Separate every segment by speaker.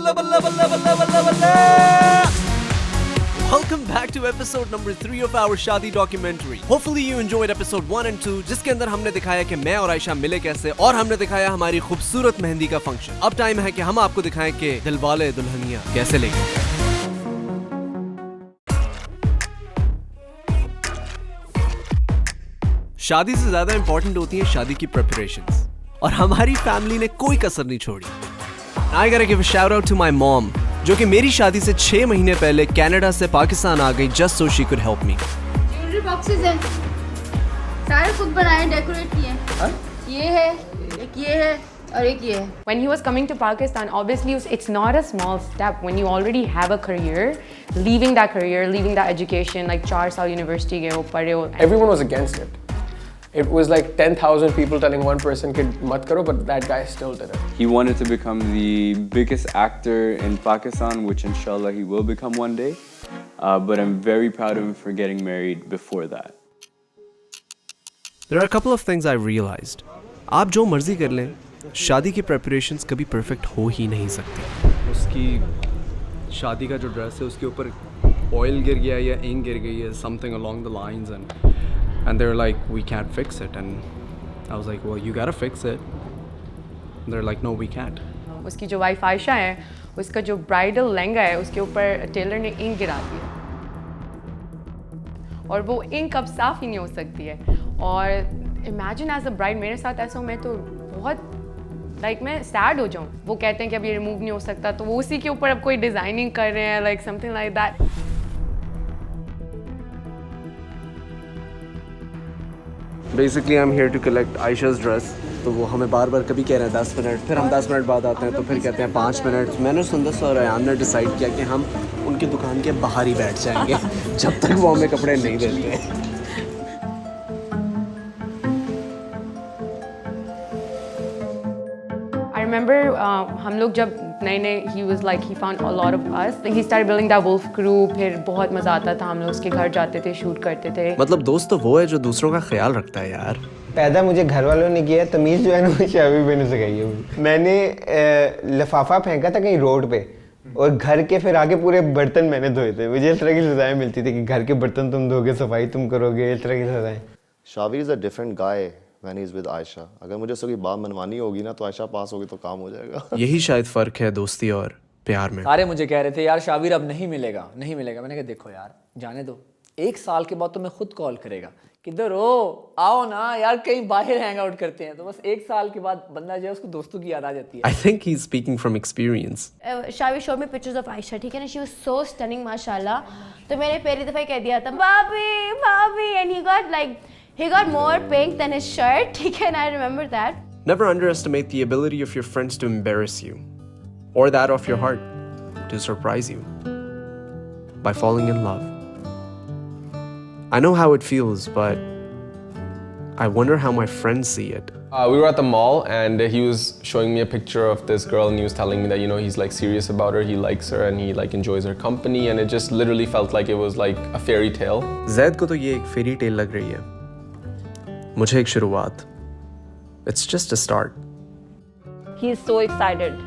Speaker 1: balla balla balla balla balla balla. Welcome back to episode number 3 of our शादी documentary. Hopefully you enjoyed episode 1 and 2, जिसके अंदर हमने दिखाया कि मैं और आयशा मिले कैसे और हमने दिखाया हमारी खूबसूरत मेहंदी का फंक्शन. अब टाइम है कि हम आपको दिखाएं कि दिलवाले दुल्हनिया कैसे लेंगे. शादी से ज्यादा इंपॉर्टेंट होती है शादी की प्रिपरेशंस और हमारी फैमिली ने कोई कसर नहीं छोड़ी. I gotta give a shout out to my mom, जो कि मेरी शादी से 6 महीने पहले कनाडा से पाकिस्तान आ गई just so she could help me.
Speaker 2: Jewellery boxes हैं, सारे खुद बनाए डेकोरेट किए हैं. ये है, एक ये है और एक ये है.
Speaker 3: When he was coming to Pakistan, obviously it's not a small step when you already have a career, leaving that education, like 4 साल यूनिवर्सिटी गए हो पढ़े हो.
Speaker 4: Everyone was against it. It was like 10,000 people telling one person कि मत करो, but that guy still did it.
Speaker 5: He wanted to become the biggest actor in Pakistan, which inshallah he will become one day. But I'm very proud of him for getting married before that.
Speaker 1: There are a couple of things I realized. आप जो मर्जी कर लें, शादी की preparations कभी perfect हो ही नहीं सकती. उसकी शादी का जो ड्रेस है उसके ऊपर oil गिर गया या ink गिर गई है, something along the lines, and they're like, we can't fix it. And I was like, well, you gotta fix it. And they're like, no, we can't.
Speaker 3: उसकी जो वाइफ आयशा है, उसका जो ब्राइडल लहंगा है उसके ऊपर टेलर ने इंक गिरा दी और वो इंक अब साफ ही नहीं हो सकती है. और इमेजिन एज अ ब्राइड मेरे साथ ऐसा हो, मैं तो बहुत मैं सैड हो जाऊँ. वो कहते हैं कि अब ये रिमूव नहीं हो सकता, तो वो उसी के ऊपर अब कोई डिज़ाइनिंग कर रहे हैं, like something like that.
Speaker 1: Basically, I'm here to collect Aisha's dress. तो वो हमें बार बार कभी कह रहे हैं 10 मिनट, फिर हम 10 मिनट बाद आते हैं तो फिर कहते हैं 5 मिनट. मैंने सुंदर और अयान ने डिसाइड किया कि हम उनकी दुकान के बाहर ही बैठ जाएंगे जब तक वो हमें कपड़े नहीं देते.
Speaker 3: I remember हम लोग जब नए he was like he found a lot of us, like he started building that wolf crew. फिर बहुत मज़ा आता था, हम लोग उसके घर जाते थे, शूट करते थे.
Speaker 1: मतलब दोस्त तो वो है जो दूसरों का ख्याल रखता है यार.
Speaker 6: पैदा मुझे घर वालों ने किया, तमीज़ जो है ना मुझे अभी भी नहीं सिखाई है. मैंने लिफाफा फेंका था कहीं रोड पे और घर के फिर आगे पूरे बर्तन मैंने धोए थे. मुझे इस तरह की सजाएं मिलती थी कि घर के बर्तन तुम धोगे, सफाई तुम करोगे, इस तरह की सजाएं.
Speaker 7: Shavir is a different guy when he's with Ayesha. अगर मुझे उसकी बात मनवानी होगी ना तो आयशा पास होगी तो काम हो जाएगा.
Speaker 1: यही शायद फ़र्क है दोस्ती और प्यार में.
Speaker 8: सारे मुझे कह रहे थे यार शाविर अब नहीं मिलेगा. मैंने कहा देखो यार जाने दो, 1 साल के बाद तो मैं खुद कॉल करेगा, किधर हो, आओ ना यार कहीं बाहर हैंग आउट करते हैं. तो बस 1 साल के बाद बंदा जो है उसको दोस्तों की याद आ जाती है.
Speaker 1: I think he's speaking from experience.
Speaker 2: शाविर showed me pictures of Aisha, ठीक है ना, she was so stunning माशाल्लाह. तो मैंने पहली दफ़ा कह दिया था भाभी and he got more pink than his shirt, ठीक है ना, I remember that.
Speaker 1: Never underestimate the ability of your friends to embarrass you or that of your heart to surprise you by falling in love. I know how it feels, but I wonder how my friends see it.
Speaker 4: We were at the mall and he was showing me a picture of this girl and he was telling me that, you know, he's like serious about her, he likes her and he like enjoys her company, and it just literally felt like it was like a fairy tale.
Speaker 1: ज़ैद को तो ये एक fairy tale लग रही है, मुझे एक शुरुआत. It's just a start.
Speaker 9: He's so excited.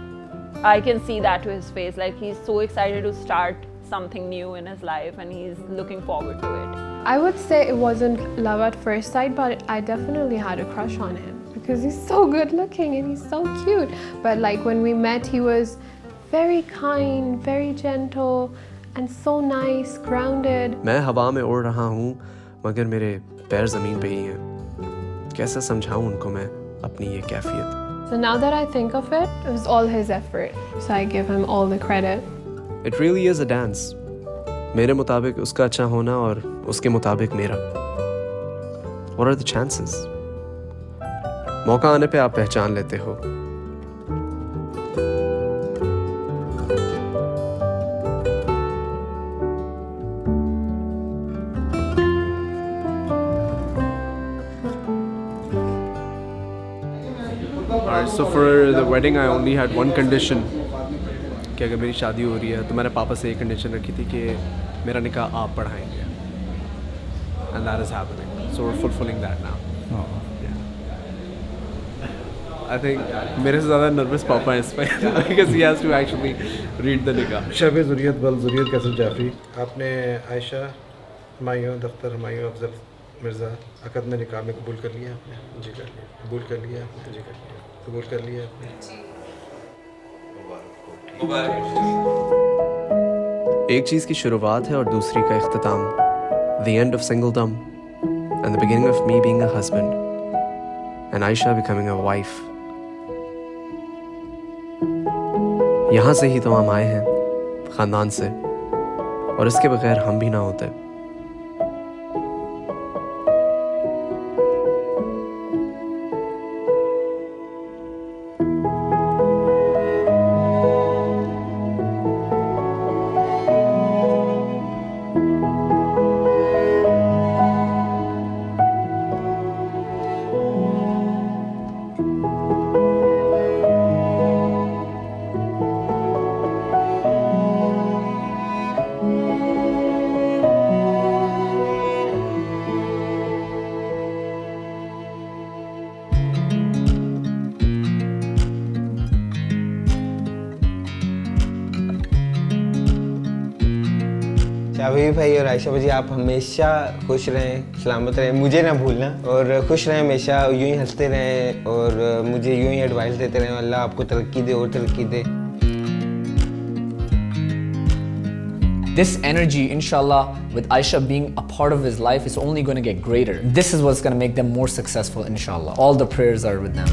Speaker 9: I can see that to his face. Like he's so excited to start something new in his life and he's looking forward to it.
Speaker 10: I would say it wasn't love at first sight, but I definitely had a crush on him because he's so good looking and he's so cute. But like when we met, he was very kind, very gentle and so nice, grounded.
Speaker 1: मैं हवा में उड़ रहा हूँ मगर मेरे पैर ज़मीन पे ही हैं. कैसे समझाऊँ उनको मैं अपनी ये कैफियत.
Speaker 10: So now that I think of it, it was all his effort. So I give him all the credit.
Speaker 1: It really is a dance. मेरे मुताबिक उसका अच्छा होना और उसके मुताबिक मेरा. What are the chances? मौका आने पे आप पहचान लेते हो. Alright, so for the wedding I only had one condition कि अगर मेरी शादी हो रही है तो मैंने पापा से एक कंडीशन रखी थी कि मेरा निकाह आप पढ़ाएंगे. And that is happening. So we're fulfilling that now. Yeah. I think मेरे से ज़्यादा nervous पापा है इस पे because he has to actually read the nikah.
Speaker 11: शब ज़ुरियत बल ज़ुरियत कैसल जाफ़ी, आपने आयशा हुमायूं दफ्तर हुमायूं अफजल मिर्ज़ा अक़द में निकाह में कबूल कर लिया आपने? जी कर लिया। कबूल कर लिया आपने? जी कर लिया। कबूल कर लिया आपने?
Speaker 1: एक चीज़ की शुरुआत है और दूसरी का इख्तिताम. The end of singledom and the beginning of me being a husband and Aisha becoming a wife. यहाँ से ही तो हम आए हैं, ख़ानदान से, और इसके बगैर हम भी ना होते.
Speaker 6: शाबीर भाई और आयशा भाजी, आप हमेशा खुश रहें, सलामत रहें, मुझे ना भूलना, और खुश रहें हमेशा, यूं ही हंसते रहें और मुझे यूं ही एडवाइस देते रहें. अल्लाह आपको तरक्की दे और तरक्की दे.
Speaker 8: This energy, inshallah, with Aisha being a part of his life, is only going to get greater. This is what's going to make them more successful, inshallah. All the prayers are with them.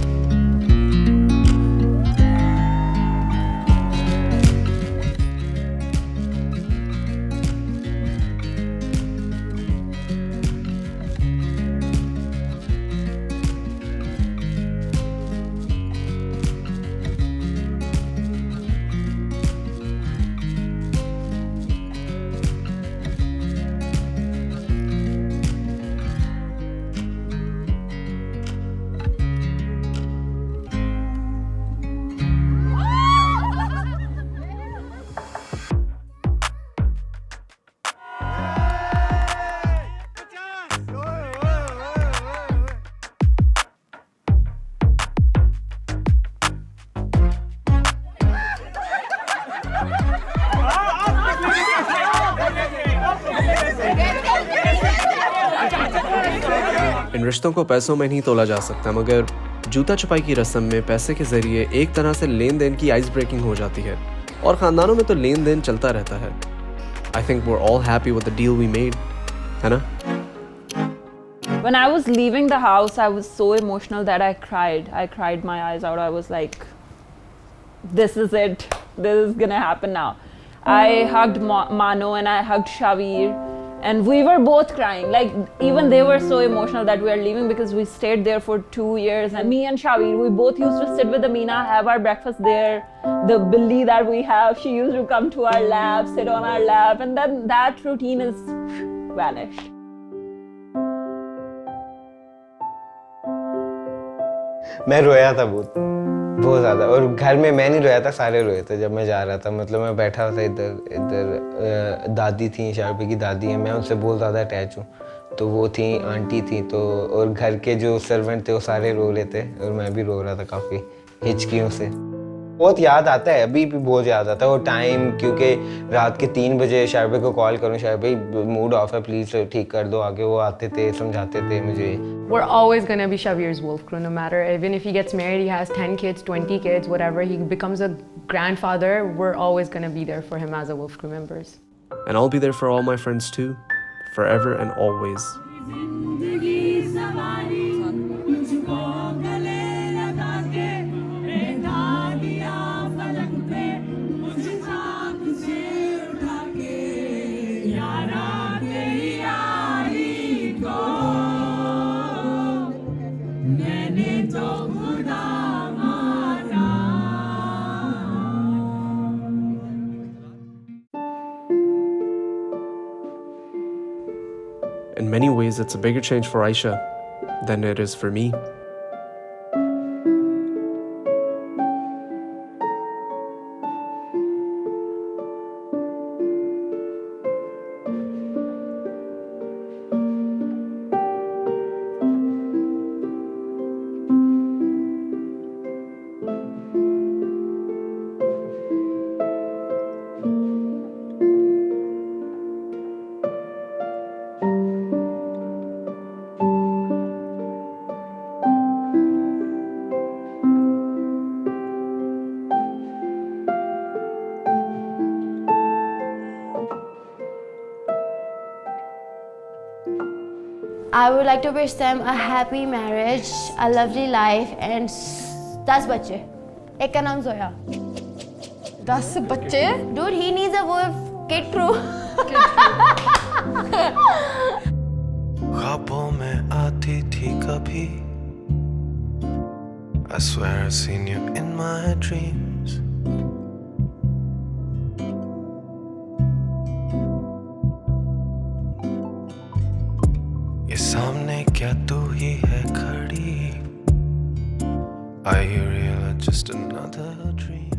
Speaker 1: इन रिश्तों को पैसों में नहीं तोला जा सकता, मगर जूता छुपाई की रस्म में पैसे के जरिए एक तरह से लेन देन की आइस ब्रेकिंग हो जाती है, और ख़ानदानों में तो लेन देन चलता रहता है. I think we're all happy with the deal we made, है ना?
Speaker 9: When I was leaving the house, I was so emotional that I cried. I cried my eyes out. I was like, this is it. This is gonna happen now. I hugged Mano and I hugged Shavir, and we were both crying. Like, even they were so emotional that we are leaving, because we stayed there for 2 years. And me and Shavir, we both used to sit with Amina, have our breakfast there. The Billy that we have, she used to come to our lap, sit on our lap, and then that routine is vanished.
Speaker 6: मैं रोया था बहुत ज़्यादा, और घर में मैं नहीं रोया था, सारे रोए थे जब मैं जा रहा था. मतलब मैं बैठा था इधर दादी थी, शारपी की दादी है, मैं उनसे बहुत ज़्यादा अटैच हूँ, तो वो थी, आंटी थी, तो और घर के जो सर्वेंट थे वो सारे रो रहे थे, और मैं भी रो रहा था काफ़ी हिचकियों से. बहुत याद आता है, अभी भी बहुत याद आता है वो टाइम, क्योंकि रात के 3 बजे शारपी को कॉल करूँ, शारपी मूड ऑफ है, प्लीज़ ठीक कर दो आगे. वो आते थे, समझाते थे मुझे.
Speaker 3: We're always going to be Shavir's wolf crew, no matter, even if he gets married, he has 10 kids, 20 kids, whatever, he becomes a grandfather, we're always going to be there for him as a wolf crew members.
Speaker 1: And I'll be there for all my friends too, forever and always. In many ways, it's a bigger change for Aisha than it is for me.
Speaker 2: I would like to wish them a happy marriage, a lovely life and 10 बच्चे. एक का नाम जोया.
Speaker 3: 10 बच्चे?
Speaker 2: Dude, he needs a kid crew.
Speaker 12: ख्वाबों में आती थी कभी. I swear I've seen you in my dreams. ये सामने क्या तू ही है खड़ी? Are you real or just another dream?